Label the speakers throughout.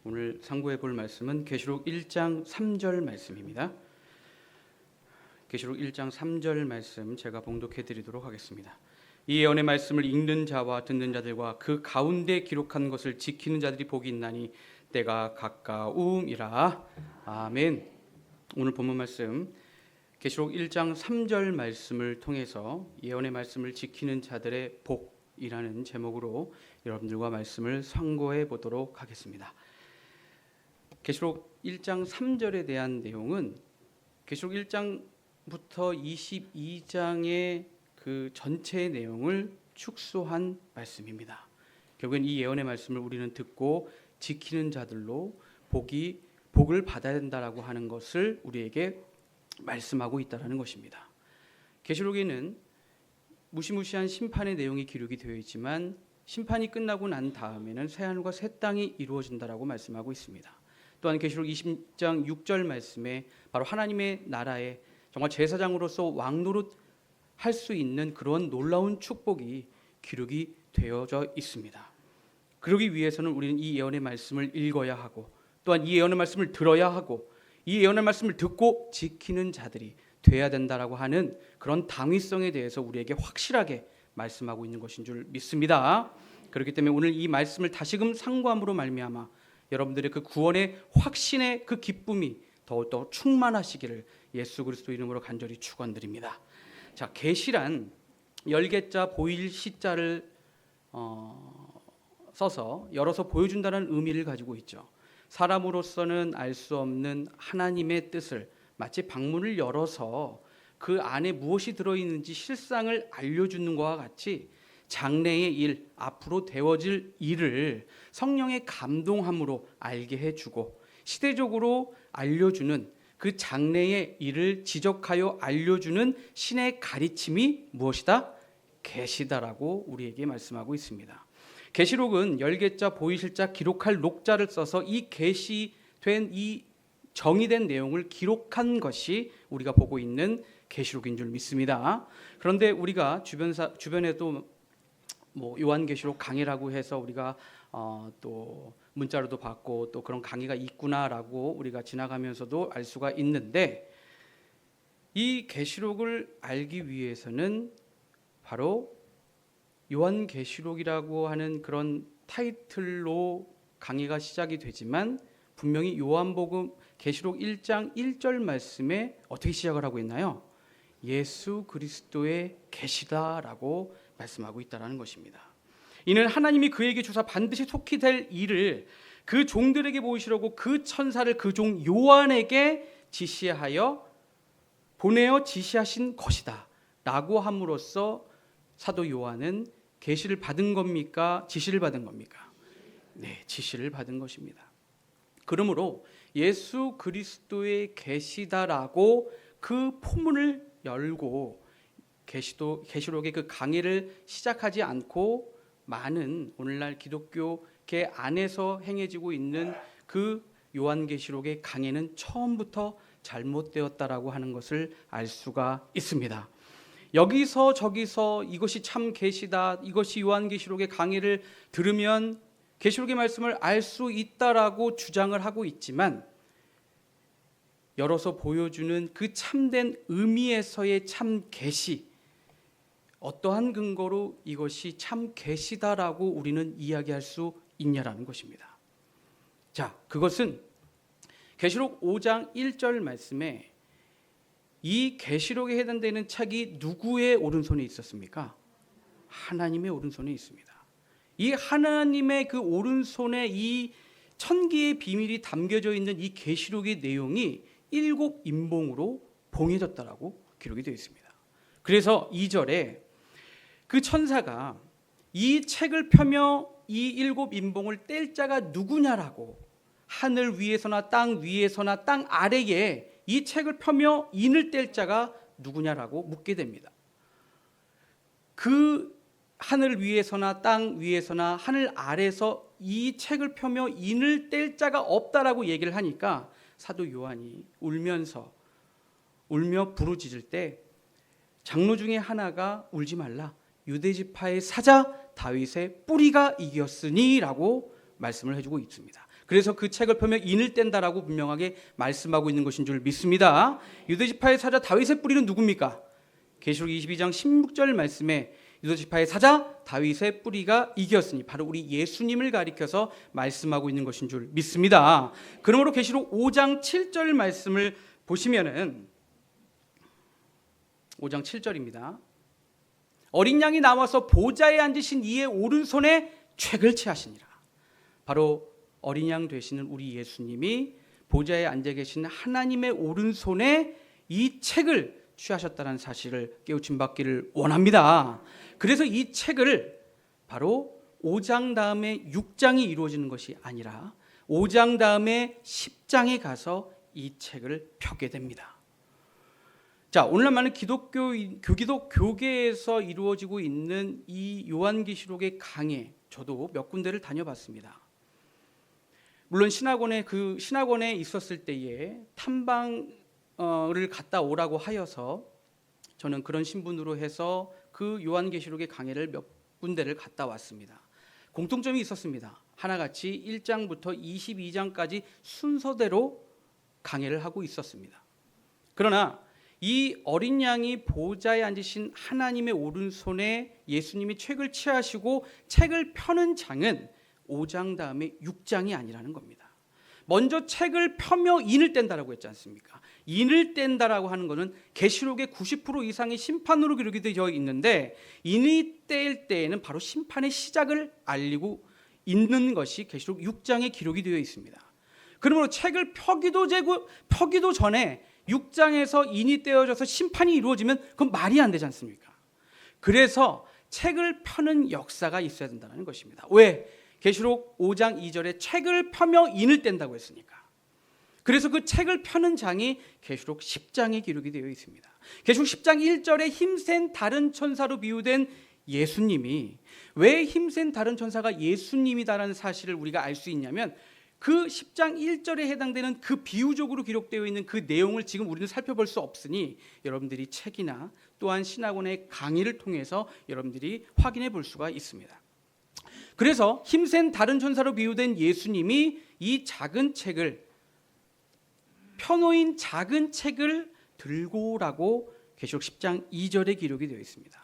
Speaker 1: 오늘 상고해 볼 말씀은 계시록 1장 3절 말씀입니다. 계시록 1장 3절 말씀 제가 봉독해 드리도록 하겠습니다. 이 예언의 말씀을 읽는 자와 듣는 자들과 그 가운데 기록한 것을 지키는 자들이 복이 있나니 때가 가까움이라. 아멘. 오늘 본문 말씀 계시록 1장 3절 말씀을 통해서 예언의 말씀을 지키는 자들의 복이라는 제목으로 여러분들과 말씀을 상고해 보도록 하겠습니다. 계시록 1장 3절에 대한 내용은 계시록 1장부터 22장의 그 전체의 내용을 축소한 말씀입니다. 결국엔 이 예언의 말씀을 우리는 듣고 지키는 자들로 복을 받아야 된다라고 하는 것을 우리에게 말씀하고 있다라는 것입니다. 계시록에는 무시무시한 심판의 내용이 기록이 되어 있지만 심판이 끝나고 난 다음에는 새하늘과 새 땅이 이루어진다라고 말씀하고 있습니다. 또한 계시록 20장 6절 말씀에 바로 하나님의 나라에 정말 제사장으로서 왕노릇 할 수 있는 그런 놀라운 축복이 기록이 되어져 있습니다. 그러기 위해서는 우리는 이 예언의 말씀을 읽어야 하고 또한 이 예언의 말씀을 들어야 하고 이 예언의 말씀을 듣고 지키는 자들이 돼야 된다라고 하는 그런 당위성에 대해서 우리에게 확실하게 말씀하고 있는 것인 줄 믿습니다. 그렇기 때문에 오늘 이 말씀을 다시금 상고함으로 말미암아 여러분들의 그 구원의 확신의 그 기쁨이 더욱더 충만하시기를 예수 그리스도 이름으로 간절히 축원드립니다. 자, 계시란 열개자 보일 시자를 써서 열어서 보여준다는 의미를 가지고 있죠. 사람으로서는 알 수 없는 하나님의 뜻을 마치 방문을 열어서 그 안에 무엇이 들어있는지 실상을 알려주는 것과 같이 장래의 일, 앞으로 되어질 일을 성령의 감동함으로 알게 해주고 시대적으로 알려주는 그 장래의 일을 지적하여 알려주는 신의 가르침이 무엇이다? 계시다라고 우리에게 말씀하고 있습니다. 계시록은 열개자 보이실자 기록할 녹자를 써서 이 계시된 이 정의된 내용을 기록한 것이 우리가 보고 있는 계시록인 줄 믿습니다. 그런데 우리가 주변에도 요한계시록 강의라고 해서 우리가 또 문자로도 받고 또 그런 강의가 있구나라고 우리가 지나가면서도 알 수가 있는데 이 계시록을 알기 위해서는 바로 요한계시록이라고 하는 그런 타이틀로 강의가 시작이 되지만 분명히 요한복음 계시록 1장 1절 말씀에 어떻게 시작을 하고 있나요? 예수 그리스도의 계시다라고 말씀하고 있다라는 것입니다. 이는 하나님이 그에게 주사 반드시 속히 될 일을 그 종들에게 보이시려고 그 천사를 그 종 요한에게 지시하여 보내어 지시하신 것이다 라고 함으로써 사도 요한은 계시를 받은 겁니까? 지시를 받은 겁니까? 네, 지시를 받은 것입니다. 그러므로 예수 그리스도의 계시다라고 그 포문을 열고 계시록의 그 강의를 시작하지 않고 많은 오늘날 기독교계 안에서 행해지고 있는 그 요한계시록의 강의는 처음부터 잘못되었다라고 하는 것을 알 수가 있습니다. 여기서 저기서 이것이 참 계시다, 이것이 요한계시록의 강의를 들으면 계시록의 말씀을 알 수 있다라고 주장을 하고 있지만 열어서 보여주는 그 참된 의미에서의 참 계시, 어떠한 근거로 이것이 참 계시다라고 우리는 이야기할 수 있냐라는 것입니다. 자, 그것은 계시록 5장 1절 말씀에 이 계시록에 해당되는 책이 누구의 오른손에 있었습니까? 하나님의 오른손에 있습니다. 이 하나님의 그 오른손에 이 천기의 비밀이 담겨져 있는 이 계시록의 내용이 7 인봉으로 봉해졌다라고 기록이 되어 있습니다. 그래서 2절에 그 천사가 이 책을 펴며 이 7 인봉을 뗄 자가 누구냐라고 하늘 위에서나 땅 위에서나 땅 아래에 이 책을 펴며 인을 뗄 자가 누구냐라고 묻게 됩니다. 그 하늘 위에서나 땅 위에서나 하늘 아래에서 이 책을 펴며 인을 뗄 자가 없다라고 얘기를 하니까 사도 요한이 울며 부르짖을 때 장로 중에 하나가 울지 말라, 유대지파의 사자 다윗의 뿌리가 이겼으니라고 말씀을 해주고 있습니다. 그래서 그 책을 펴며 인을 뗀다라고 분명하게 말씀하고 있는 것인 줄 믿습니다. 유대지파의 사자 다윗의 뿌리는 누굽니까? 계시록 22장 16절 말씀에 유대지파의 사자 다윗의 뿌리가 이겼으니 바로 우리 예수님을 가리켜서 말씀하고 있는 것인 줄 믿습니다. 그러므로 계시록 5장 7절 말씀을 보시면은 5장 7절입니다. 어린 양이 나와서 보좌에 앉으신 이의 오른손에 책을 취하시니라. 바로 어린 양 되시는 우리 예수님이 보좌에 앉아 계신 하나님의 오른손에 이 책을 취하셨다는 사실을 깨우침 받기를 원합니다. 그래서 이 책을 바로 5장 다음에 6장이 이루어지는 것이 아니라 5장 다음에 10장에 가서 이 책을 펴게 됩니다. 자, 오늘날 많은 기독교 교계에서 이루어지고 있는 이 요한계시록의 강해, 저도 몇 군데를 다녀봤습니다. 물론 신학원에 있었을 때에 탐방을 갔다 오라고 하여서 저는 그런 신분으로 해서 그 요한계시록의 강해를 몇 군데를 갔다 왔습니다. 공통점이 있었습니다. 하나같이 1장부터 22장까지 순서대로 강해를 하고 있었습니다. 그러나 이 어린 양이 보좌에 앉으신 하나님의 오른손에 예수님이 책을 취하시고 책을 펴는 장은 5장 다음에 6장이 아니라는 겁니다. 먼저 책을 펴며 인을 뗀다라고 했지 않습니까? 인을 뗀다라고 하는 것은 계시록의 90% 이상의 심판으로 기록이 되어 있는데 인이 뗄 때에는 바로 심판의 시작을 알리고 있는 것이 계시록 6장에 기록이 되어 있습니다. 그러므로 책을 펴기도 전에 6장에서 인이 떼어져서 심판이 이루어지면 그건 말이 안 되지 않습니까? 그래서 책을 펴는 역사가 있어야 된다는 것입니다. 왜? 계시록 5장 2절에 책을 펴며 인을 뗀다고 했으니까. 그래서 그 책을 펴는 장이 계시록 10장에 기록이 되어 있습니다. 계시록 10장 1절에 힘센 다른 천사로 비유된 예수님이, 왜 힘센 다른 천사가 예수님이다라는 사실을 우리가 알 수 있냐면 그 10장 1절에 해당되는 그 비유적으로 기록되어 있는 그 내용을 지금 우리는 살펴볼 수 없으니 여러분들이 책이나 또한 신학원의 강의를 통해서 여러분들이 확인해 볼 수가 있습니다. 그래서 힘센 다른 천사로 비유된 예수님이 이 작은 책을, 펴놓인 작은 책을 들고 오라고 계시록 10장 2절에 기록이 되어 있습니다.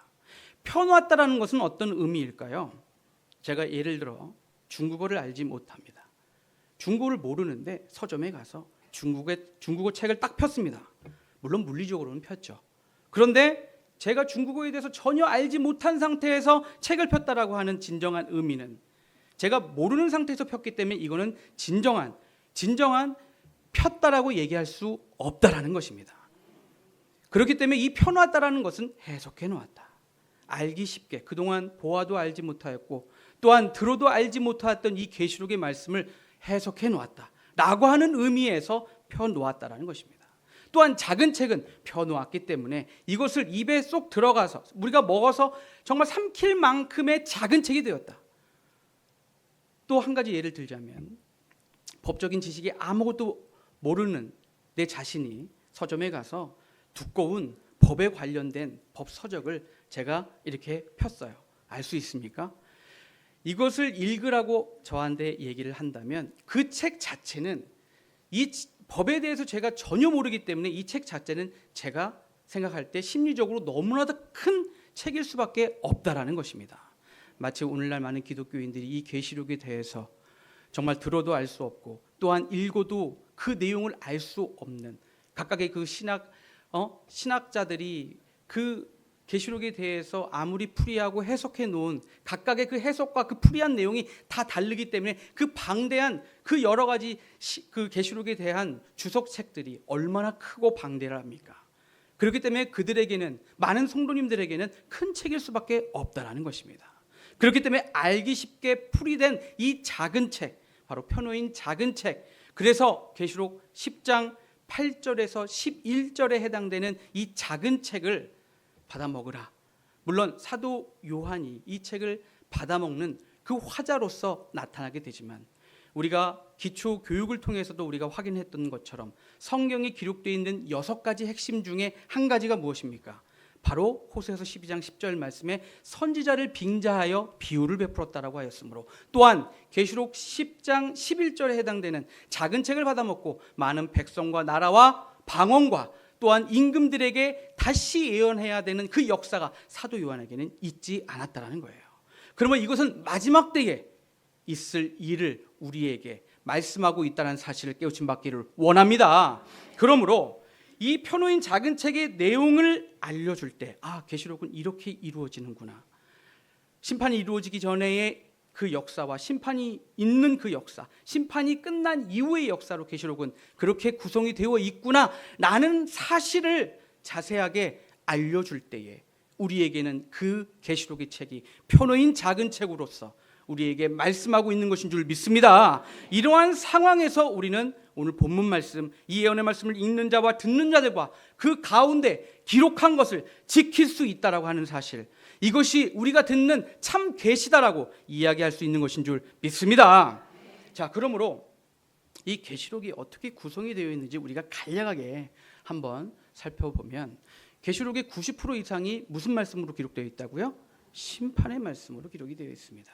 Speaker 1: 펴놓았다라는 것은 어떤 의미일까요? 제가 예를 들어 중국어를 알지 못합니다. 중국어를 모르는데 서점에 가서 중국어 책을 딱 폈습니다. 물론 물리적으로는 폈죠. 그런데 제가 중국어에 대해서 전혀 알지 못한 상태에서 책을 폈다라고 하는 진정한 의미는, 제가 모르는 상태에서 폈기 때문에 이거는 진정한 폈다라고 얘기할 수 없다라는 것입니다. 그렇기 때문에 이 펴놓았다라는 것은 해석해 놓았다. 알기 쉽게, 그동안 보아도 알지 못하였고 또한 들어도 알지 못하였던 이 계시록의 말씀을 해석해 놓았다라고 하는 의미에서 펴놓았다라는 것입니다. 또한 작은 책은 펴놓았기 때문에 이것을 입에 쏙 들어가서 우리가 먹어서 정말 삼킬 만큼의 작은 책이 되었다. 또 한 가지 예를 들자면, 법적인 지식이 아무것도 모르는 내 자신이 서점에 가서 두꺼운 법에 관련된 법 서적을 제가 이렇게 폈어요. 알 수 있습니까? 이것을 읽으라고 저한테 얘기를 한다면 그 책 자체는, 이 법에 대해서 제가 전혀 모르기 때문에 이 책 자체는 제가 생각할 때 심리적으로 너무나도 큰 책일 수밖에 없다라는 것입니다. 마치 오늘날 많은 기독교인들이 이 계시록에 대해서 정말 들어도 알 수 없고 또한 읽어도 그 내용을 알 수 없는 각각의 그 신학자들이 그 계시록에 대해서 아무리 풀이하고 해석해 놓은 각각의 그 해석과 그 풀이한 내용이 다 다르기 때문에 그 방대한 그 여러 가지 그 계시록에 대한 주석책들이 얼마나 크고 방대합니까? 그렇기 때문에 그들에게는, 많은 성도님들에게는 큰 책일 수밖에 없다라는 것입니다. 그렇기 때문에 알기 쉽게 풀이된 이 작은 책, 바로 펴놓인 작은 책, 그래서 계시록 10장 8절에서 11절에 해당되는 이 작은 책을 받아 먹으라. 물론 사도 요한이 이 책을 받아 먹는 그 화자로서 나타나게 되지만 우리가 기초 교육을 통해서도 우리가 확인했던 것처럼 성경에 기록되어 있는 6가지 핵심 중에 한 가지가 무엇입니까? 바로 호세아서 12장 10절 말씀에 선지자를 빙자하여 비유를 베풀었다라고 하였으므로, 또한 계시록 10장 11절에 해당되는 작은 책을 받아먹고 많은 백성과 나라와 방언과 또한 임금들에게 다시 예언해야 되는 그 역사가 사도 요한에게는 있지 않았다라는 거예요. 그러면 이것은 마지막 때에 있을 일을 우리에게 말씀하고 있다는 사실을 깨우침 받기를 원합니다. 그러므로 이 펴놓인 작은 책의 내용을 알려줄 때, 계시록은 이렇게 이루어지는구나. 심판이 이루어지기 전에의 그 역사와 심판이 있는 그 역사, 심판이 끝난 이후의 역사로 계시록은 그렇게 구성이 되어 있구나라는 사실을 자세하게 알려줄 때에 우리에게는 그 계시록의 책이 펴놓인 작은 책으로서 우리에게 말씀하고 있는 것인 줄 믿습니다. 이러한 상황에서 우리는 오늘 본문 말씀, 이 예언의 말씀을 읽는 자와 듣는 자들과 그 가운데 기록한 것을 지킬 수 있다라고 하는 사실, 이것이 우리가 듣는 참 계시다라고 이야기할 수 있는 것인 줄 믿습니다. 자, 그러므로 이 계시록이 어떻게 구성이 되어 있는지 우리가 간략하게 한번 살펴보면, 계시록의 90% 이상이 무슨 말씀으로 기록되어 있다고요? 심판의 말씀으로 기록이 되어 있습니다.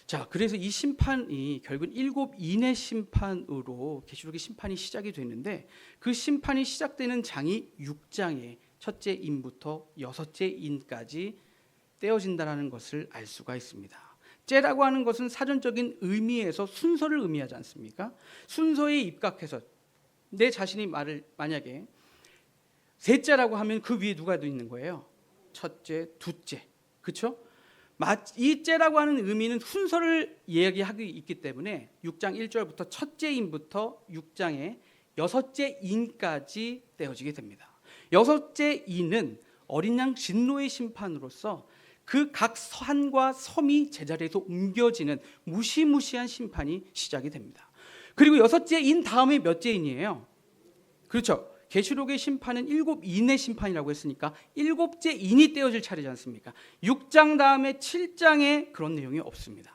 Speaker 1: 자, 그래서 이 심판이 결국 7인의 심판으로 계시록의 심판이 시작이 되는데, 그 심판이 시작되는 장이 6장의 첫째 인부터 여섯째 인까지 떼어진다는 것을 알 수가 있습니다. 째라고 하는 것은 사전적인 의미에서 순서를 의미하지 않습니까? 순서에 입각해서 내 자신이 만약에 셋째라고 하면 그 위에 누가 있는 거예요? 첫째, 둘째, 그렇죠? 이 째라고 하는 의미는 순서를 이야기하고 있기 때문에 6장 1절부터 첫째 인부터 6장의 여섯째 인까지 떼어지게 됩니다. 여섯째 인은 어린 양 진노의 심판으로서 그 각 산과 섬이 제자리에서 옮겨지는 무시무시한 심판이 시작이 됩니다. 그리고 여섯째 인 다음에 몇째 인이에요? 그렇죠. 계시록의 심판은 7인의 심판이라고 했으니까 7째 인이 떼어질 차례지 않습니까? 6장 다음에 7장에 그런 내용이 없습니다.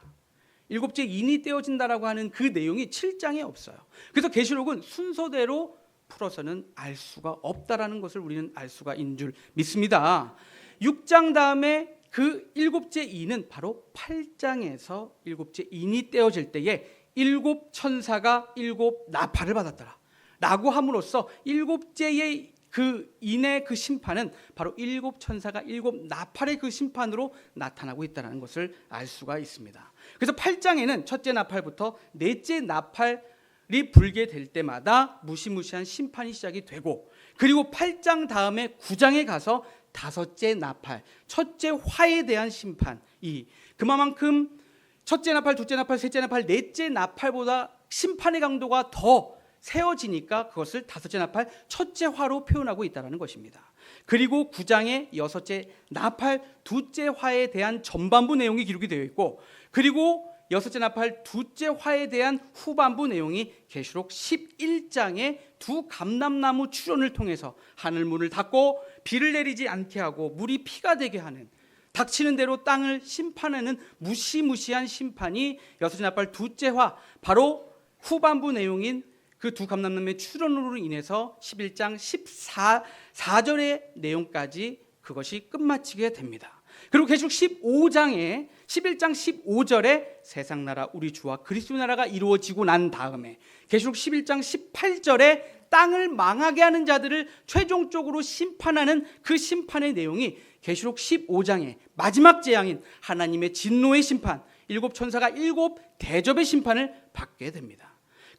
Speaker 1: 7째 인이 떼어진다라고 하는 그 내용이 7장에 없어요. 그래서 계시록은 순서대로 풀어서는 알 수가 없다라는 것을 우리는 알 수가 있는 줄 믿습니다. 6장 다음에 그 7째 인은 바로 8장에서 7째 인이 떼어질 때에 7 천사가 7 나팔을 받았더라 라고 함으로써 7째의 그 인의 그 심판은 바로 7 천사가 7 나팔의 그 심판으로 나타나고 있다는 것을 알 수가 있습니다. 그래서 8장에는 첫째 나팔부터 넷째 나팔이 불게 될 때마다 무시무시한 심판이 시작이 되고, 그리고 8장 다음에 9장에 가서 다섯째 나팔, 첫째 화에 대한 심판이 그만큼 첫째 나팔, 둘째 나팔, 셋째 나팔, 넷째 나팔보다 심판의 강도가 더 세워지니까 그것을 다섯째 나팔, 첫째 화로 표현하고 있다는 것입니다. 그리고 9장의 여섯째 나팔, 둘째 화에 대한 전반부 내용이 기록이 되어 있고, 그리고 여섯째 나팔, 둘째 화에 대한 후반부 내용이 계시록 11장의 두 감람나무 출현을 통해서 하늘문을 닫고 비를 내리지 않게 하고 물이 피가 되게 하는, 닥치는 대로 땅을 심판하는 무시무시한 심판이 여섯째 나팔, 둘째 화, 바로 후반부 내용인 그 두 감람나무의 출현으로 인해서 11장 14절의 내용까지 그것이 끝마치게 됩니다. 그리고 계시록 15장에 11장 15절에 세상 나라 우리 주와 그리스도 나라가 이루어지고 난 다음에 계시록 11장 18절에 땅을 망하게 하는 자들을 최종적으로 심판하는 그 심판의 내용이 계시록 15장의 마지막 재앙인 하나님의 진노의 심판, 7 천사가 7 대접의 심판을 받게 됩니다.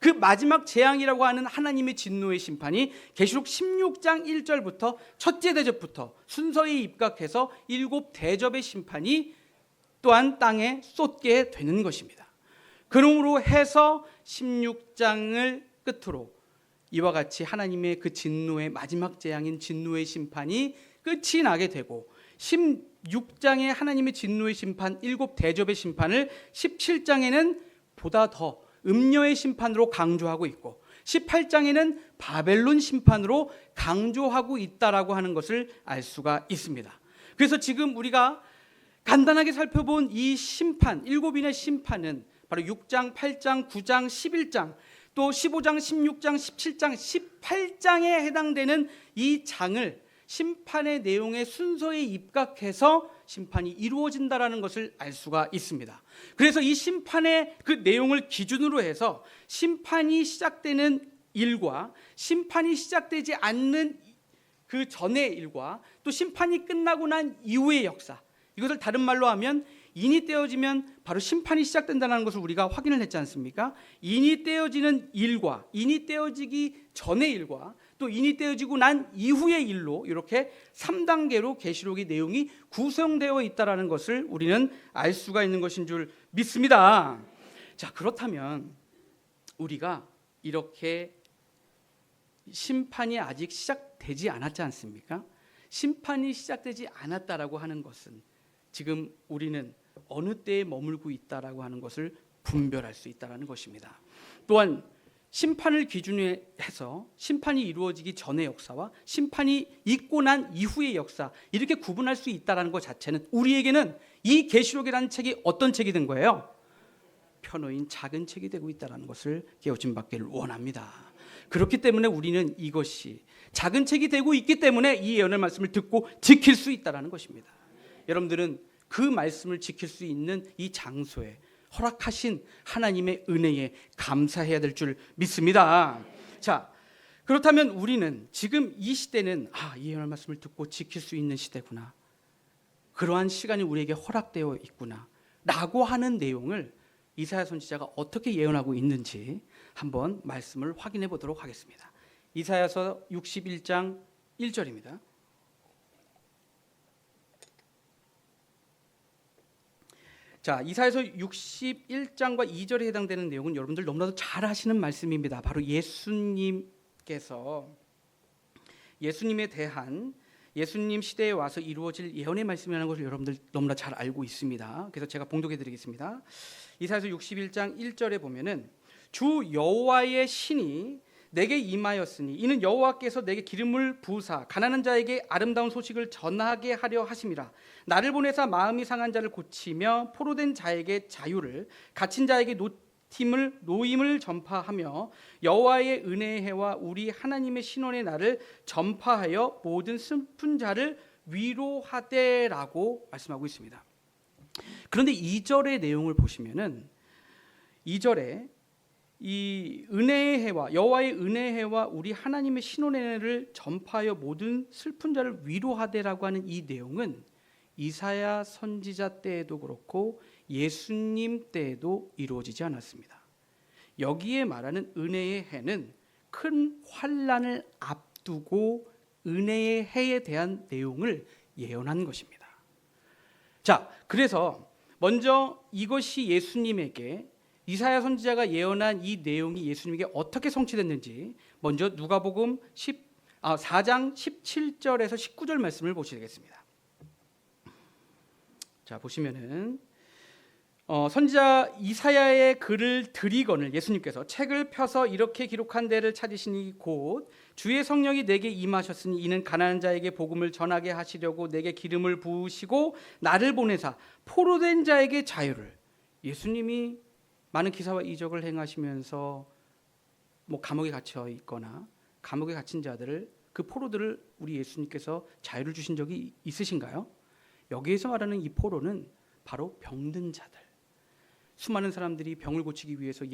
Speaker 1: 그 마지막 재앙이라고 하는 하나님의 진노의 심판이 계시록 16장 1절부터 첫째 대접부터 순서에 입각해서 7 대접의 심판이 또한 땅에 쏟게 되는 것입니다. 그러므로 해서 16장을 끝으로 이와 같이 하나님의 그 진노의 마지막 재앙인 진노의 심판이 끝이 나게 되고, 16장의 하나님의 진노의 심판, 7 대접의 심판을 17장에는 보다 더 음녀의 심판으로 강조하고 있고, 18장에는 바벨론 심판으로 강조하고 있다라고 하는 것을 알 수가 있습니다. 그래서 지금 우리가 간단하게 살펴본 이 심판, 7인의 심판은 바로 6장, 8장, 9장, 11장, 또 15장, 16장, 17장, 18장에 해당되는 이 장을 심판의 내용의 순서에 입각해서 심판이 이루어진다라는 것을 알 수가 있습니다. 그래서 이 심판의 그 내용을 기준으로 해서 심판이 시작되는 일과 심판이 시작되지 않는 그 전의 일과 또 심판이 끝나고 난 이후의 역사, 이것을 다른 말로 하면 인이 떼어지면 바로 심판이 시작된다는 것을 우리가 확인을 했지 않습니까? 인이 떼어지는 일과 인이 떼어지기 전의 일과 또 인이 떼어지고 난 이후의 일로 이렇게 3단계로 계시록의 내용이 구성되어 있다는 것을 우리는 알 수가 있는 것인 줄 믿습니다. 자, 그렇다면 우리가 이렇게 심판이 아직 시작되지 않았지 않습니까? 심판이 시작되지 않았다라고 하는 것은 지금 우리는 어느 때에 머물고 있다라고 하는 것을 분별할 수 있다라는 것입니다. 또한 심판을 기준으로 해서 심판이 이루어지기 전의 역사와 심판이 있고 난 이후의 역사, 이렇게 구분할 수 있다라는 것 자체는 우리에게는 이 계시록이라는 책이 어떤 책이 된 거예요? 편호인 작은 책이 되고 있다는 것을 깨우침 받기를 원합니다. 그렇기 때문에 우리는 이것이 작은 책이 되고 있기 때문에 이 예언의 말씀을 듣고 지킬 수 있다는 것입니다. 여러분들은 그 말씀을 지킬 수 있는 이 장소에 허락하신 하나님의 은혜에 감사해야 될 줄 믿습니다. 자, 그렇다면 우리는 지금 이 시대는 이 예언의 말씀을 듣고 지킬 수 있는 시대구나, 그러한 시간이 우리에게 허락되어 있구나 라고 하는 내용을 이사야 선지자가 어떻게 예언하고 있는지 한번 말씀을 확인해 보도록 하겠습니다. 이사야서 61장 1절입니다. 자, 이사야서 61장과 2절에 해당되는 내용은 여러분들 너무나도 잘 아시는 말씀입니다. 바로 예수님께서 예수님에 대한 예수님 시대에 와서 이루어질 예언의 말씀이라는 것을 여러분들 너무나 잘 알고 있습니다. 그래서 제가 봉독해 드리겠습니다. 이사야서 61장 1절에 보면은 주 여호와의 신이 내게 임하였으니 이는 여호와께서 내게 기름을 부으사 가난한 자에게 아름다운 소식을 전하게 하려 하심이라. 나를 보내사 마음이 상한 자를 고치며 포로된 자에게 자유를, 갇힌 자에게 노임을 전파하며 여호와의 은혜의 해와 우리 하나님의 신원의 날을 전파하여 모든 슬픈 자를 위로하되라고 말씀하고 있습니다. 그런데 2절의 내용을 보시면은 2절에 이 은혜의 해와 여호와의 은혜의 해와 우리 하나님의 신원의 해를 전파하여 모든 슬픈 자를 위로하되라고 하는 이 내용은 이사야 선지자 때에도 그렇고 예수님 때에도 이루어지지 않았습니다. 여기에 말하는 은혜의 해는 큰 환난을 앞두고 은혜의 해에 대한 내용을 예언한 것입니다. 자, 그래서 먼저 이것이 예수님에게 이사야 선지자가 예언한 이 내용이 예수님에게 어떻게 성취됐는지 먼저 누가복음 4장 17절에서 19절 말씀을 보시겠습니다. 자, 보시면은 선지자 이사야의 글을 드리거늘 예수님께서 책을 펴서 이렇게 기록한 데를 찾으시니 곧 주의 성령이 내게 임하셨으니 이는 가난한 자에게 복음을 전하게 하시려고 내게 기름을 부으시고 나를 보내사 포로된 자에게 자유를. 예수님이 많은 기사와 이적을 행하시면서 감옥에 갇혀 있거나 감옥에 갇힌 자들을, 그 포로들을 우리 예수님께서 자유를 주신 적이 있으신가요? 여기에서 말하는 이 포로는 바로 병든 자들, 수많은 사람들이 병을 고치기 위해서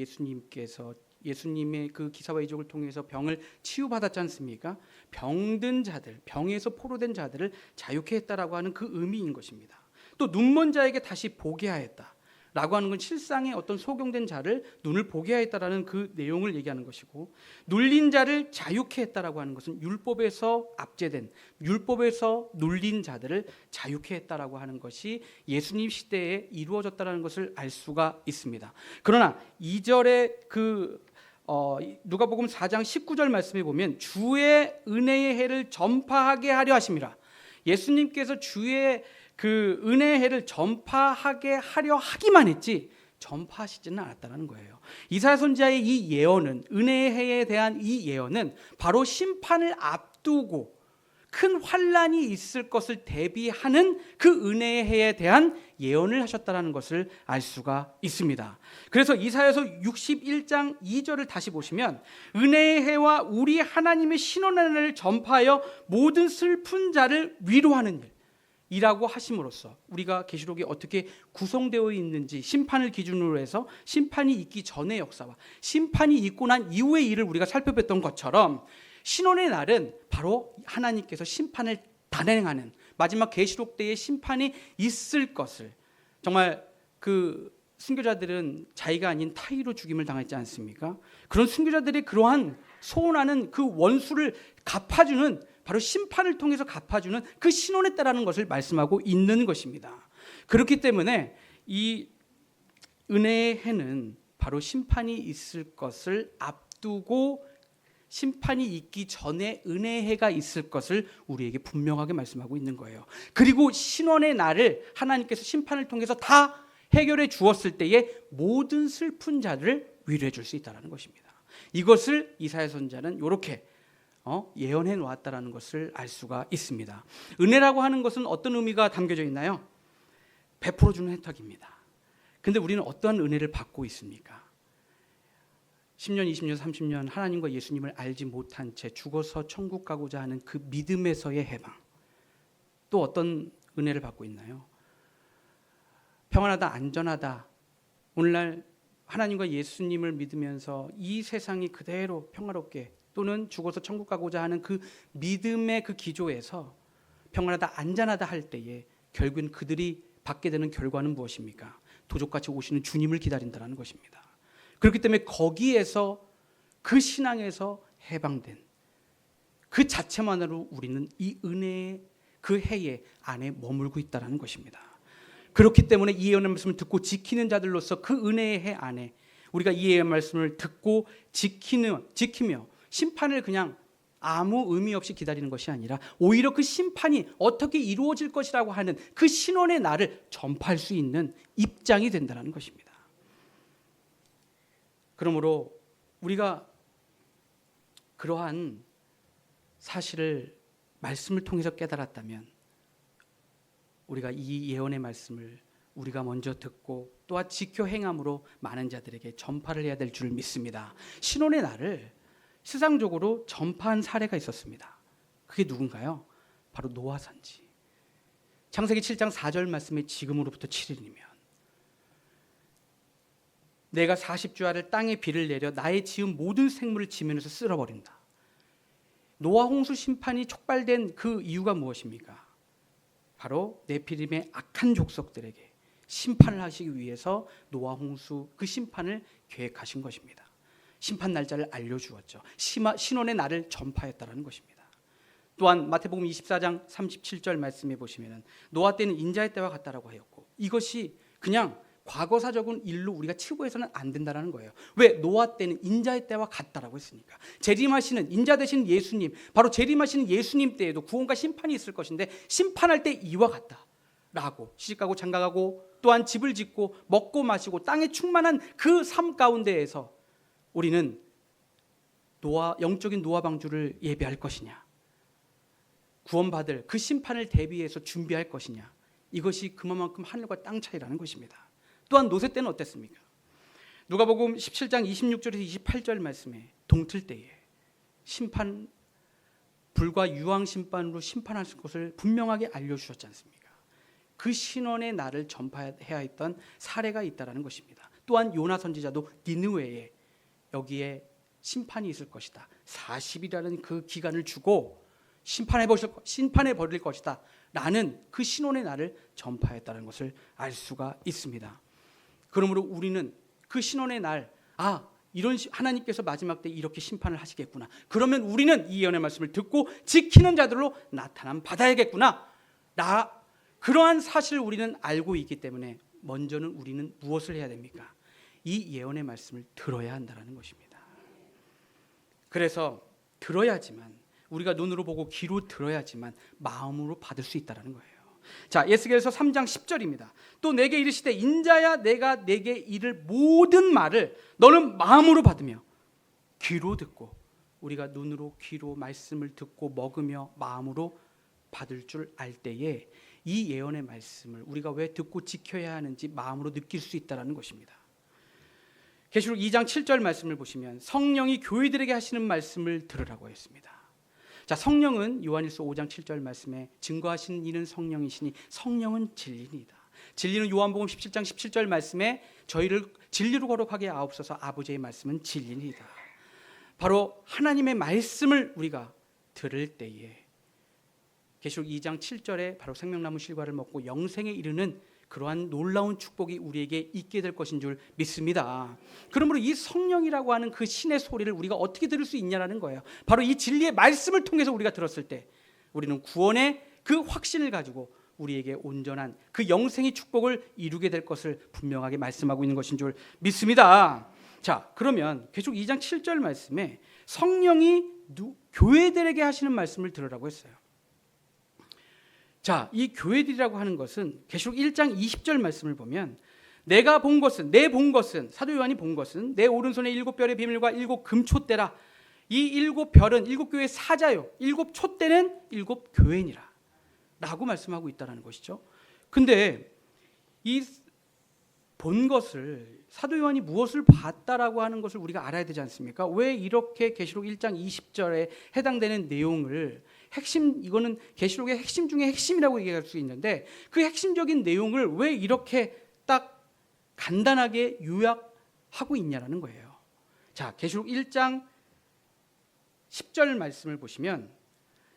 Speaker 1: 예수님의 그 기사와 이적을 통해서 병을 치유받았지 않습니까? 병든 자들, 병에서 포로된 자들을 자유케 했다라고 하는 그 의미인 것입니다. 또 눈먼 자에게 다시 보게 하였다 라고 하는 건 실상의 어떤 소경된 자를 눈을 보게 하였다라는 그 내용을 얘기하는 것이고, 눌린 자를 자유케 했다라고 하는 것은 율법에서 압제된, 율법에서 눌린 자들을 자유케 했다라고 하는 것이 예수님 시대에 이루어졌다라는 것을 알 수가 있습니다. 그러나 2절에 누가복음 4장 19절 말씀에 보면 주의 은혜의 해를 전파하게 하려 하심이라. 예수님께서 주의 그 은혜의 해를 전파하게 하려 하기만 했지 전파하시지는 않았다는 거예요. 이사야 선지자의 이 예언은, 은혜의 해에 대한 이 예언은 바로 심판을 앞두고 큰 환란이 있을 것을 대비하는 그 은혜의 해에 대한 예언을 하셨다는 것을 알 수가 있습니다. 그래서 이사야서 61장 2절을 다시 보시면 은혜의 해와 우리 하나님의 신원의 날을 전파하여 모든 슬픈 자를 위로하는 일이라고 하심으로써 우리가 계시록이 어떻게 구성되어 있는지 심판을 기준으로 해서 심판이 있기 전의 역사와 심판이 있고 난 이후의 일을 우리가 살펴봤던 것처럼 신원의 날은 바로 하나님께서 심판을 단행하는 마지막 계시록 때의 심판이 있을 것을, 정말 그 순교자들은 자기가 아닌 타의로 죽임을 당했지 않습니까? 그런 순교자들이 그러한 소원하는 그 원수를 갚아주는, 바로 심판을 통해서 갚아주는 그 신원에 따라는 것을 말씀하고 있는 것입니다. 그렇기 때문에 이 은혜의 해는 바로 심판이 있을 것을 앞두고 심판이 있기 전에 은혜의 해가 있을 것을 우리에게 분명하게 말씀하고 있는 거예요. 그리고 신원의 날을 하나님께서 심판을 통해서 다 해결해 주었을 때에 모든 슬픈 자를 위로해 줄 수 있다는 것입니다. 이것을 이사야 선지자는 이렇게 예언해 놓았다는 것을 알 수가 있습니다. 은혜라고 하는 것은 어떤 의미가 담겨져 있나요? 베풀어 주는 혜택입니다. 근데 우리는 어떠한 은혜를 받고 있습니까? 10년, 20년, 30년 하나님과 예수님을 알지 못한 채 죽어서 천국 가고자 하는 그 믿음에서의 해방. 또 어떤 은혜를 받고 있나요? 평안하다, 안전하다. 오늘날 하나님과 예수님을 믿으면서 이 세상이 그대로 평화롭게, 또는 죽어서 천국 가고자 하는 그 믿음의 그 기조에서 평안하다, 안전하다 할 때에 결국은 그들이 받게 되는 결과는 무엇입니까? 도적같이 오시는 주님을 기다린다는 것입니다. 그렇기 때문에 거기에서, 그 신앙에서 해방된 그 자체만으로 우리는 이 은혜의 그 해의 안에 머물고 있다는 것입니다. 그렇기 때문에 이 예언의 말씀을 듣고 지키는 자들로서 그 은혜의 해 안에 우리가 이 예언의 말씀을 듣고 지키며 심판을 그냥 아무 의미 없이 기다리는 것이 아니라 오히려 그 심판이 어떻게 이루어질 것이라고 하는 그 신원의 날을 전파할 수 있는 입장이 된다는 것입니다. 그러므로 우리가 그러한 사실을 말씀을 통해서 깨달았다면 우리가 이 예언의 말씀을 우리가 먼저 듣고 또한 지켜 행함으로 많은 자들에게 전파를 해야 될 줄 믿습니다. 신원의 날을 세상적으로 전파한 사례가 있었습니다. 그게 누군가요? 바로 노아 선지. 창세기 7장 4절 말씀에 지금으로부터 7일이면 내가 40주야를 땅에 비를 내려 나의 지은 모든 생물을 지면에서 쓸어버린다. 노아 홍수 심판이 촉발된 그 이유가 무엇입니까? 바로 네피림의 악한 족속들에게 심판을 하시기 위해서 노아 홍수 그 심판을 계획하신 것입니다. 심판 날짜를 알려주었죠. 신원의 날을 전파했다는 것입니다. 또한 마태복음 24장 37절 말씀해 보시면 노아 때는 인자의 때와 같다라고 하였고, 이것이 그냥 과거사적인 일로 우리가 치부해서는 안 된다는 거예요. 왜? 노아 때는 인자의 때와 같다라고 했으니까. 재림하시는 인자 되신 예수님, 바로 재림하시는 예수님 때에도 구원과 심판이 있을 것인데 심판할 때 이와 같다라고, 시집가고 장가가고 또한 집을 짓고 먹고 마시고 땅에 충만한 그 삶 가운데에서 우리는 영적인 노아 방주를 예배할 것이냐, 구원받을 그 심판을 대비해서 준비할 것이냐, 이것이 그만큼 하늘과 땅 차이라는 것입니다. 또한 노세 때는 어땠습니까? 누가복음 17장 26절에서 28절 말씀에 동틀 때에 심판, 불과 유황 심판으로 심판하실 것을 분명하게 알려주셨지 않습니까? 그 신원의 날을 전파해야 했던 사례가 있다는 것입니다. 또한 요나 선지자도 니느웨에 여기에 심판이 있을 것이다, 40일이라는 그 기간을 주고 심판해 버릴 것이다 라는 그 신원의 날을 전파했다는 것을 알 수가 있습니다. 그러므로 우리는 그 신원의 날, 이런 하나님께서 마지막 때 이렇게 심판을 하시겠구나, 그러면 우리는 이 예언의 말씀을 듣고 지키는 자들로 나타남 받아야겠구나, 그러한 사실을 우리는 알고 있기 때문에 먼저는 우리는 무엇을 해야 됩니까? 이 예언의 말씀을 들어야 한다는 것입니다. 그래서 들어야지만, 우리가 눈으로 보고 귀로 들어야지만 마음으로 받을 수 있다는 거예요. 자, 에스겔서 3장 10절입니다. 또 내게 이르시되 인자야 내가 내게 이를 모든 말을 너는 마음으로 받으며 귀로 듣고, 우리가 눈으로 귀로 말씀을 듣고 먹으며 마음으로 받을 줄 알 때에 이 예언의 말씀을 우리가 왜 듣고 지켜야 하는지 마음으로 느낄 수 있다는 것입니다. 계시록 2장 7절 말씀을 보시면 성령이 교회들에게 하시는 말씀을 들으라고 했습니다. 자, 성령은 요한일서 5장 7절 말씀에 증거하시는 이는 성령이시니 성령은 진리이다. 진리는 요한복음 17장 17절 말씀에 저희를 진리로 거룩하게 하옵소서 아버지의 말씀은 진리이다. 바로 하나님의 말씀을 우리가 들을 때에 계시록 2장 7절에 바로 생명나무 실과를 먹고 영생에 이르는 그러한 놀라운 축복이 우리에게 있게 될 것인 줄 믿습니다. 그러므로 이 성령이라고 하는 그 신의 소리를 우리가 어떻게 들을 수 있냐라는 거예요. 바로 이 진리의 말씀을 통해서 우리가 들었을 때 우리는 구원의 그 확신을 가지고 우리에게 온전한 그 영생의 축복을 이루게 될 것을 분명하게 말씀하고 있는 것인 줄 믿습니다. 자, 그러면 계속 2장 7절 말씀에 성령이 교회들에게 하시는 말씀을 들으라고 했어요. 자, 이 교회들이라고 하는 것은 계시록 1장 20절 말씀을 보면 내가 본 것은 사도 요한이 본 것은 내 오른손에 7별의 비밀과 7 금촛대라. 이 7별은 7교회의 사자요 7 촛대는 7 교회니라 라고 말씀하고 있다는 것이죠. 근데 이 본 것을 사도 요한이 무엇을 봤다라고 하는 것을 우리가 알아야 되지 않습니까? 왜 이렇게 계시록 1장 20절에 해당되는 내용을 이거는 계시록의 핵심 중에 핵심이라고 얘기할 수 있는데 그 핵심적인 내용을 왜 이렇게 딱 간단하게 요약하고 있냐라는 거예요. 자, 계시록 1장 10절 말씀을 보시면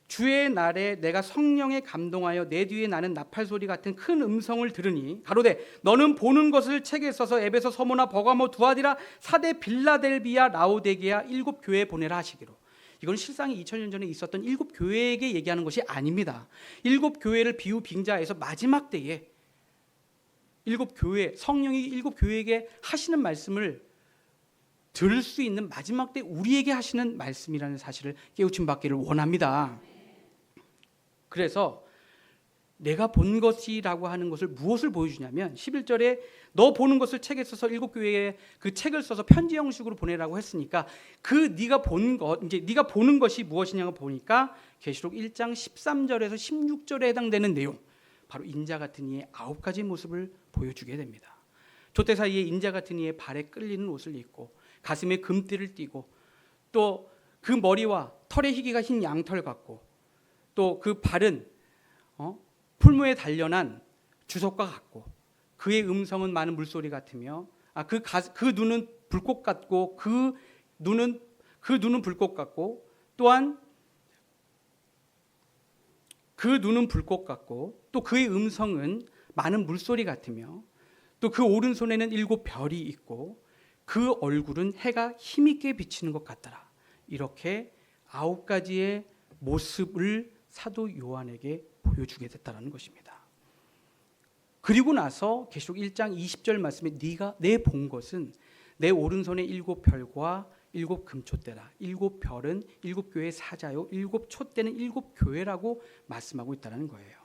Speaker 1: 주의 날에 내가 성령에 감동하여 내 뒤에 나는 나팔 소리 같은 큰 음성을 들으니 가로되 너는 보는 것을 책에 써서 에베소, 서모나, 버가모, 두아디라, 사대, 빌라델비아, 라오데게아 7 교회에 보내라 하시기로. 이건 실상이 2000년 전에 있었던 7 교회에게 얘기하는 것이 아닙니다. 7 교회를 비유 빙자해서 마지막 때에 7 교회, 성령이 7 교회에게 하시는 말씀을 들을 수 있는 마지막 때 우리에게 하시는 말씀이라는 사실을 깨우침 받기를 원합니다. 그래서 내가 본 것이라고 하는 것을 무엇을 보여주냐면 11절에 너 보는 것을 책에 써서 7 교회에 그 책을 써서 편지 형식으로 보내라고 했으니까 그 네가 본 것, 이제 네가 보는 것이 무엇이냐고 보니까 계시록 1장 13절에서 16절에 해당되는 내용, 바로 인자 같은 이의 9가지 모습을 보여주게 됩니다. 촛대 사이에 인자 같은 이의 발에 끌리는 옷을 입고 가슴에 금띠를 띠고 또 그 머리와 털의 희기가 흰 양털 같고 또 그 발은 풀무에 단련한 주석과 같고 그의 음성은 많은 물소리 같으며 그 눈은 불꽃 같고 그 눈은 불꽃 같고 또한 그 눈은 불꽃 같고 또 그의 음성은 많은 물소리 같으며 또 그 오른손에는 7 별이 있고 그 얼굴은 해가 힘있게 비치는 것 같더라. 이렇게 9가지의 모습을 사도 요한에게 보여주게 됐다는 것입니다. 그리고 나서 계시록 1장 20절 말씀에 내 본 것은 내 오른손에 7 별과 7 금촛대라. 7 별은 7 교회의 사자요 7 촛대는 7 교회라고 말씀하고 있다는 거예요.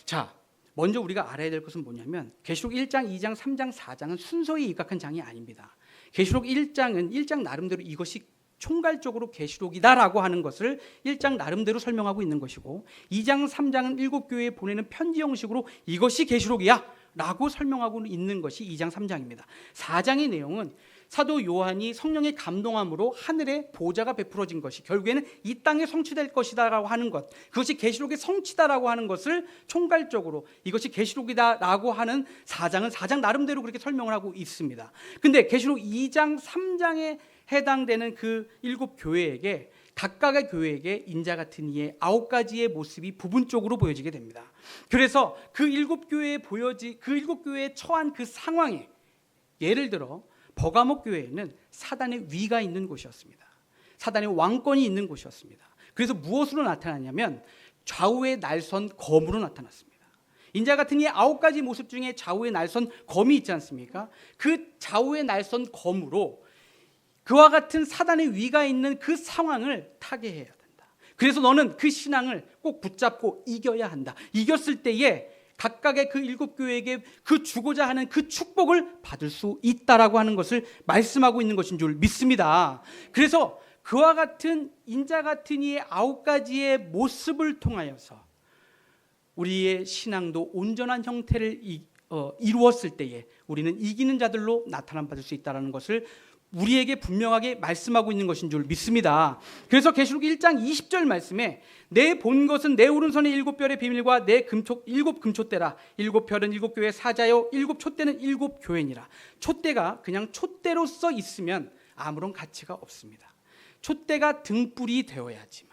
Speaker 1: 자, 먼저 우리가 알아야 될 것은 뭐냐면 계시록 1장, 2장, 3장, 4장은 순서에 입각한 장이 아닙니다. 계시록 1장은 1장 나름대로 이것이 총괄적으로 계시록이다라고 하는 것을 1장 나름대로 설명하고 있는 것이고 2장, 3장은 7 교회에 보내는 편지 형식으로 이것이 계시록이야 라고 설명하고 있는 것이 2장, 3장입니다. 4장의 내용은 사도 요한이 성령의 감동함으로 하늘에 보좌가 베풀어진 것이 결국에는 이 땅에 성취될 것이다라고 하는 것, 그것이 계시록의 성취다라고 하는 것을 총괄적으로 이것이 계시록이다라고 하는 4장은 4장 나름대로 그렇게 설명을 하고 있습니다. 근데 계시록 2장, 3장에 해당되는 그 7 교회에게 각각의 교회에게 인자 같은 이의 9가지의 모습이 부분적으로 보여지게 됩니다. 그래서 그 7 교회에 그 7 교회에 처한 그 상황에 예를 들어 버가모 교회에는 사단의 위가 있는 곳이었습니다. 사단의 왕권이 있는 곳이었습니다. 그래서 무엇으로 나타났냐면 좌우에 날선 검으로 나타났습니다. 인자 같은 이의 9가지 모습 중에 좌우에 날선 검이 있지 않습니까? 그 좌우에 날선 검으로 그와 같은 사단의 위가 있는 그 상황을 타개해야 된다. 그래서 너는 그 신앙을 꼭 붙잡고 이겨야 한다. 이겼을 때에 각각의 그 7 교회에게 그 주고자 하는 그 축복을 받을 수 있다라고 하는 것을 말씀하고 있는 것인 줄 믿습니다. 그래서 그와 같은 인자 같은 이의 9가지의 모습을 통하여서 우리의 신앙도 온전한 형태를 이루었을 때에 우리는 이기는 자들로 나타남 받을 수 있다는 것을 우리에게 분명하게 말씀하고 있는 것인 줄 믿습니다. 그래서 계시록 1장 20절 말씀에 내 본 것은 내 오른손의 7별의 비밀과 내 일곱 금촛대라. 7별은 7교회 사자요 7촛대는 7교회니라. 촛대가 그냥 촛대로서 있으면 아무런 가치가 없습니다. 촛대가 등불이 되어야지만,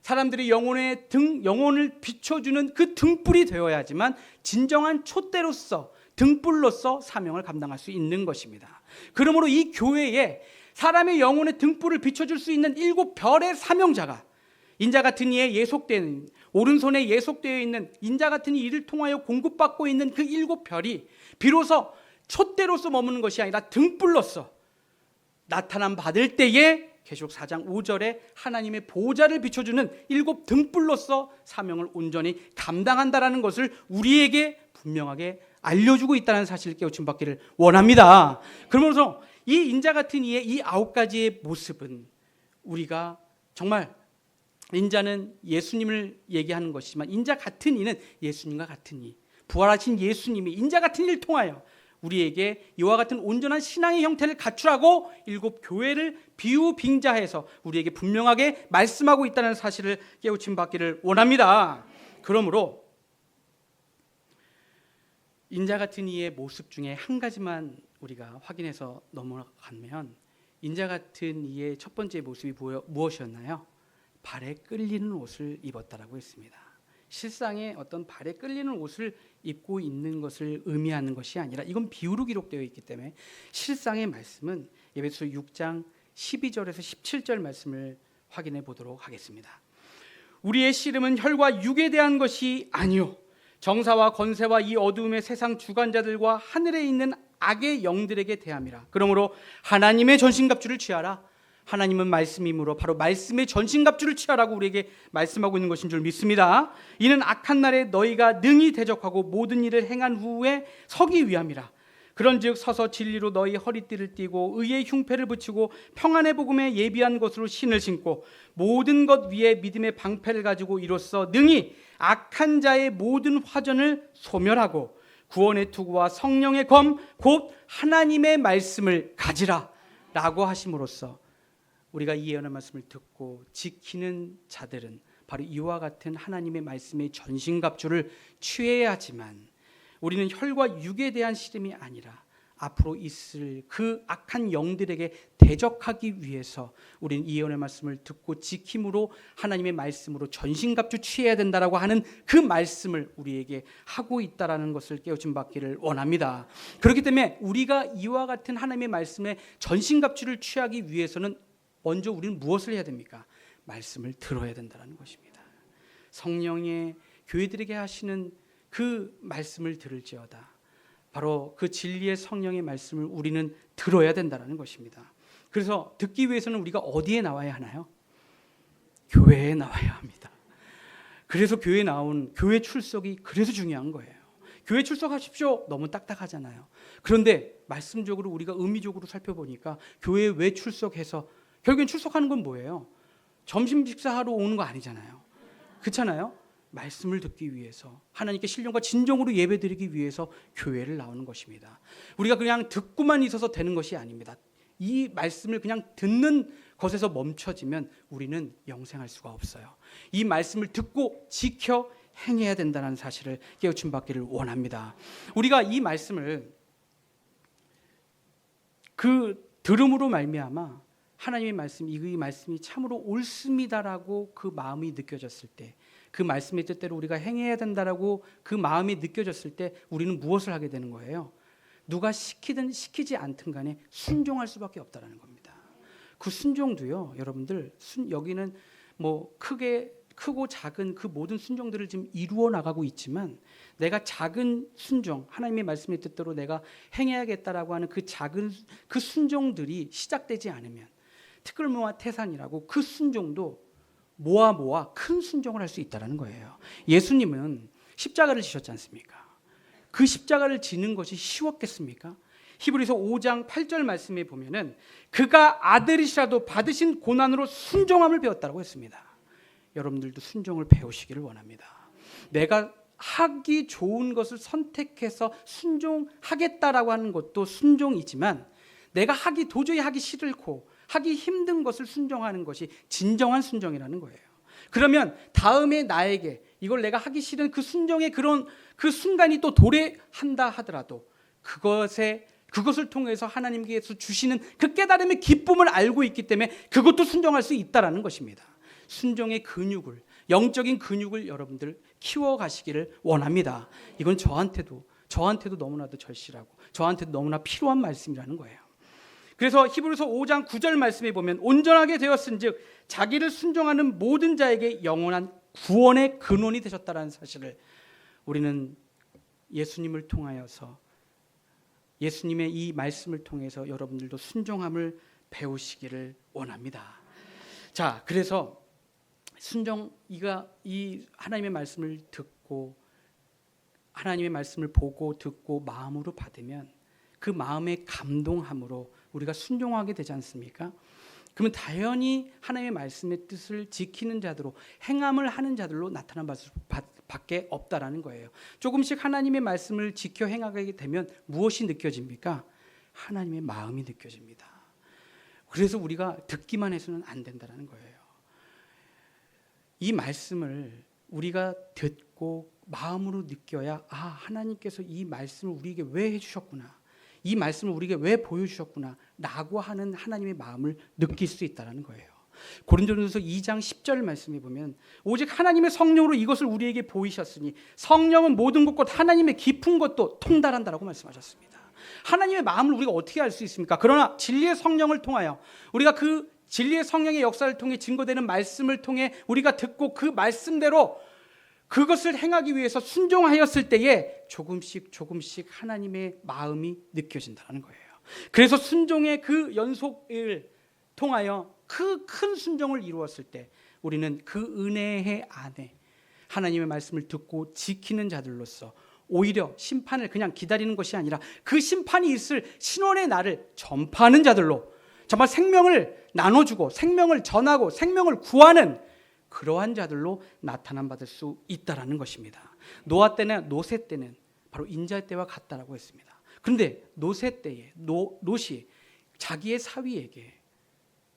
Speaker 1: 사람들이 영혼을 비춰주는 그 등불이 되어야지만 진정한 촛대로서, 등불로서 사명을 감당할 수 있는 것입니다. 그러므로 이 교회에 사람의 영혼의 등불을 비춰줄 수 있는 7별의 사명자가, 인자 같은 이에 예속되는, 오른손에 예속되어 있는 인자 같은 이를 통하여 공급받고 있는 그 7별이 비로소 촛대로서 머무는 것이 아니라 등불로서 나타남 받을 때에 계시록 4장 5절에 하나님의 보좌를 비춰주는 7 등불로서 사명을 온전히 감당한다라는 것을 우리에게 분명하게 알려주고 있다는 사실을 깨우침 받기를 원합니다. 그러면서 이 인자 같은 이의 이 9가지의 모습은, 우리가 정말 인자는 예수님을 얘기하는 것이지만 인자 같은 이는 예수님과 같은 이, 부활하신 예수님이 인자 같은 이를 통하여 우리에게 이와 같은 온전한 신앙의 형태를 갖추라고 7교회를 비유빙자해서 우리에게 분명하게 말씀하고 있다는 사실을 깨우침 받기를 원합니다. 그러므로 인자 같은 이의 모습 중에 한 가지만 우리가 확인해서 넘어가면, 인자 같은 이의 첫 번째 모습이 무엇이었나요? 발에 끌리는 옷을 입었다라고 했습니다. 실상의 어떤 발에 끌리는 옷을 입고 있는 것을 의미하는 것이 아니라, 이건 비유로 기록되어 있기 때문에 실상의 말씀은 에베소 6장 12절에서 17절 말씀을 확인해 보도록 하겠습니다. 우리의 씨름은 혈과 육에 대한 것이 아니요 정사와 권세와 이 어두움의 세상 주관자들과 하늘에 있는 악의 영들에게 대함이라. 그러므로 하나님의 전신갑주를 취하라. 하나님은 말씀이므로 바로 말씀의 전신갑주를 취하라고 우리에게 말씀하고 있는 것인 줄 믿습니다. 이는 악한 날에 너희가 능히 대적하고 모든 일을 행한 후에 서기 위함이라. 그런즉 서서 진리로 너희 허리띠를 띠고 의의 흉패를 붙이고 평안의 복음에 예비한 것으로 신을 신고 모든 것 위에 믿음의 방패를 가지고 이로써 능히 악한 자의 모든 화전을 소멸하고 구원의 투구와 성령의 검 곧 하나님의 말씀을 가지라 라고 하심으로써, 우리가 이 예언의 말씀을 듣고 지키는 자들은 바로 이와 같은 하나님의 말씀의 전신갑주를 취해야 하지만, 우리는 혈과 육에 대한 씨름이 아니라 앞으로 있을 그 악한 영들에게 대적하기 위해서 우리는 이 예언의 말씀을 듣고 지킴으로 하나님의 말씀으로 전신갑주 취해야 된다라고 하는 그 말씀을 우리에게 하고 있다라는 것을 깨우침 받기를 원합니다. 그렇기 때문에 우리가 이와 같은 하나님의 말씀에 전신갑주를 취하기 위해서는 먼저 우리는 무엇을 해야 됩니까? 말씀을 들어야 된다는 것입니다. 성령의 교회들에게 하시는 그 말씀을 들을지어다. 바로 그 진리의 성령의 말씀을 우리는 들어야 된다는 것입니다. 그래서 듣기 위해서는 우리가 어디에 나와야 하나요? 교회에 나와야 합니다. 그래서 교회에 나온 교회 출석이 그래서 중요한 거예요. 교회 출석하십시오. 너무 딱딱하잖아요. 그런데 말씀적으로 우리가 의미적으로 살펴보니까 교회에 왜 출석해서, 결국엔 출석하는 건 뭐예요? 점심 식사하러 오는 거 아니잖아요. 그렇잖아요. 말씀을 듣기 위해서, 하나님께 신령과 진정으로 예배드리기 위해서 교회를 나오는 것입니다. 우리가 그냥 듣고만 있어서 되는 것이 아닙니다. 이 말씀을 그냥 듣는 것에서 멈춰지면 우리는 영생할 수가 없어요. 이 말씀을 듣고 지켜 행해야 된다는 사실을 깨우침 받기를 원합니다. 우리가 이 말씀을 그 들음으로 말미암아 하나님의 말씀, 이 말씀이 참으로 옳습니다라고 그 마음이 느껴졌을 때, 그 말씀의 뜻대로 우리가 행해야 된다라고 그 마음이 느껴졌을 때 우리는 무엇을 하게 되는 거예요? 누가 시키든 시키지 않든 간에 순종할 수밖에 없다라는 겁니다. 그 순종도요, 여러분들, 여기는 뭐 크고 작은 그 모든 순종들을 지금 이루어 나가고 있지만, 내가 작은 순종, 하나님의 말씀의 뜻대로 내가 행해야겠다라고 하는 그 작은 그 순종들이 시작되지 않으면, 티끌모아 태산이라고 그 순종도 모아 큰 순종을 할 수 있다는 거예요. 예수님은 십자가를 지셨지 않습니까? 그 십자가를 지는 것이 쉬웠겠습니까? 히브리서 5장 8절 말씀에 보면은 그가 아들이시라도 받으신 고난으로 순종함을 배웠다고 했습니다. 여러분들도 순종을 배우시기를 원합니다. 내가 하기 좋은 것을 선택해서 순종하겠다라고 하는 것도 순종이지만, 내가 도저히 하기 싫고 하기 힘든 것을 순종하는 것이 진정한 순종이라는 거예요. 그러면 다음에 나에게 이걸 내가 하기 싫은 그 순종의 그 순간이 또 도래한다 하더라도 그것을 통해서 하나님께서 주시는 그 깨달음의 기쁨을 알고 있기 때문에 그것도 순종할 수 있다라는 것입니다. 순종의 근육을, 영적인 근육을 여러분들 키워가시기를 원합니다. 이건 저한테도 너무나도 절실하고 저한테도 너무나 필요한 말씀이라는 거예요. 그래서 히브리서 5장 9절 말씀에 보면 온전하게 되었은즉 자기를 순종하는 모든 자에게 영원한 구원의 근원이 되셨다라는 사실을 우리는 예수님을 통하여서, 예수님의 이 말씀을 통해서 여러분들도 순종함을 배우시기를 원합니다. 자, 그래서 이 하나님의 말씀을 듣고 하나님의 말씀을 보고 듣고 마음으로 받으면 그 마음의 감동함으로 우리가 순종하게 되지 않습니까? 그러면 당연히 하나님의 말씀의 뜻을 지키는 자들로, 행함을 하는 자들로 나타난 밖에 없다라는 거예요. 조금씩 하나님의 말씀을 지켜 행하게 되면 무엇이 느껴집니까? 하나님의 마음이 느껴집니다. 그래서 우리가 듣기만 해서는 안 된다는 거예요. 이 말씀을 우리가 듣고 마음으로 느껴야, 하나님께서 이 말씀을 우리에게 왜 해주셨구나, 이 말씀을 우리에게 왜 보여주셨구나 라고 하는 하나님의 마음을 느낄 수 있다는 거예요. 고린도전서 2장 10절 말씀에 보면 오직 하나님의 성령으로 이것을 우리에게 보이셨으니 성령은 모든 것과 하나님의 깊은 것도 통달한다라고 말씀하셨습니다. 하나님의 마음을 우리가 어떻게 알 수 있습니까? 그러나 진리의 성령을 통하여, 우리가 그 진리의 성령의 역사를 통해 증거되는 말씀을 통해 우리가 듣고 그 말씀대로 그것을 행하기 위해서 순종하였을 때에 조금씩 하나님의 마음이 느껴진다는 거예요. 그래서 순종의 그 연속을 통하여 그 큰 순종을 이루었을 때 우리는 그 은혜의 안에 하나님의 말씀을 듣고 지키는 자들로서 오히려 심판을 그냥 기다리는 것이 아니라 그 심판이 있을 신원의 날을 전파하는 자들로, 정말 생명을 나눠주고 생명을 전하고 생명을 구하는 그러한 자들로 나타남 받을 수 있다라는 것입니다. 노아 때나 노세 때는 바로 인자 때와 같다라고 했습니다. 그런데 노세 때에 롯이 자기의 사위에게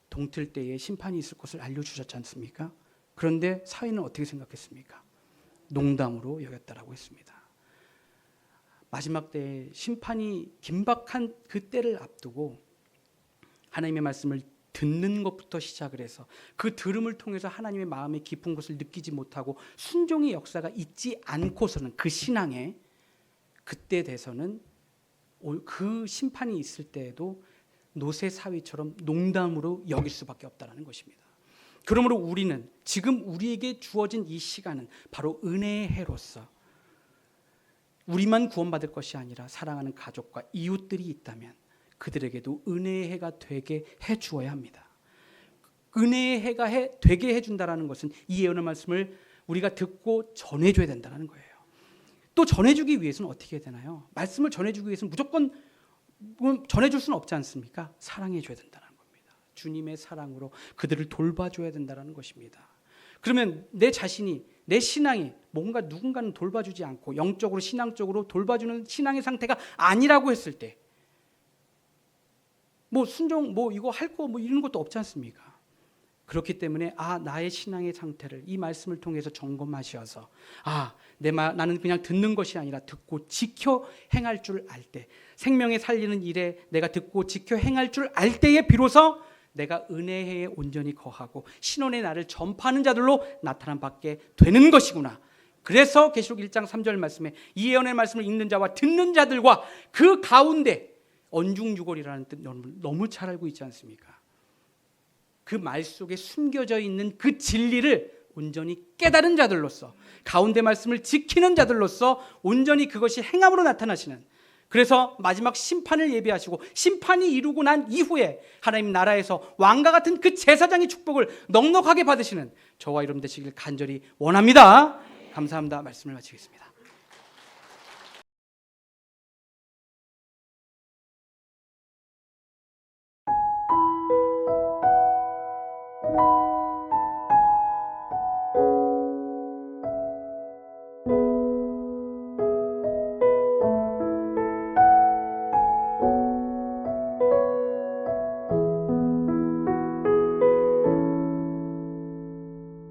Speaker 1: 동틀 때에 심판이 있을 것을 알려주셨지 않습니까? 그런데 사위는 어떻게 생각했습니까? 농담으로 여겼다라고 했습니다. 마지막 때에 심판이 긴박한 그 때를 앞두고 하나님의 말씀을 듣는 것부터 시작을 해서 그 들음을 통해서 하나님의 마음의 깊은 것을 느끼지 못하고 순종의 역사가 있지 않고서는 그 신앙에 그때 돼서는 그 심판이 있을 때에도 노세 사위처럼 농담으로 여길 수밖에 없다는 것입니다. 그러므로 우리는 지금 우리에게 주어진 이 시간은 바로 은혜의 해로서 우리만 구원받을 것이 아니라 사랑하는 가족과 이웃들이 있다면 그들에게도 은혜의 해가 되게 해주어야 합니다. 은혜의 해가 되게 해준다는 것은 이 예언의 말씀을 우리가 듣고 전해줘야 된다는 거예요. 또 전해주기 위해서는 어떻게 해야 되나요? 말씀을 전해주기 위해서는 무조건 전해줄 수는 없지 않습니까? 사랑해줘야 된다는 겁니다. 주님의 사랑으로 그들을 돌봐줘야 된다는 것입니다. 그러면 내 자신이, 내 신앙이 뭔가 누군가는 돌봐주지 않고 영적으로 신앙적으로 돌봐주는 신앙의 상태가 아니라고 했을 때 순종 이거 할 거 이런 것도 없지 않습니까? 그렇기 때문에 나의 신앙의 상태를 이 말씀을 통해서 점검하셔서 나는 그냥 듣는 것이 아니라 듣고 지켜 행할 줄 알 때, 생명에 살리는 일에 내가 듣고 지켜 행할 줄 알 때에 비로소 내가 은혜에 온전히 거하고 신원의 날을 전파하는 자들로 나타남 받게 되는 것이구나. 그래서 계시록 1장 3절 말씀에 이 예언의 말씀을 읽는 자와 듣는 자들과 그 가운데 언중유골이라는 뜻 너무 잘 알고 있지 않습니까? 그 말 속에 숨겨져 있는 그 진리를 온전히 깨달은 자들로서, 가운데 말씀을 지키는 자들로서 온전히 그것이 행함으로 나타나시는, 그래서 마지막 심판을 예비하시고 심판이 이루고 난 이후에 하나님 나라에서 왕과 같은 그 제사장의 축복을 넉넉하게 받으시는 저와 여러분 되시길 간절히 원합니다. 감사합니다. 말씀을 마치겠습니다.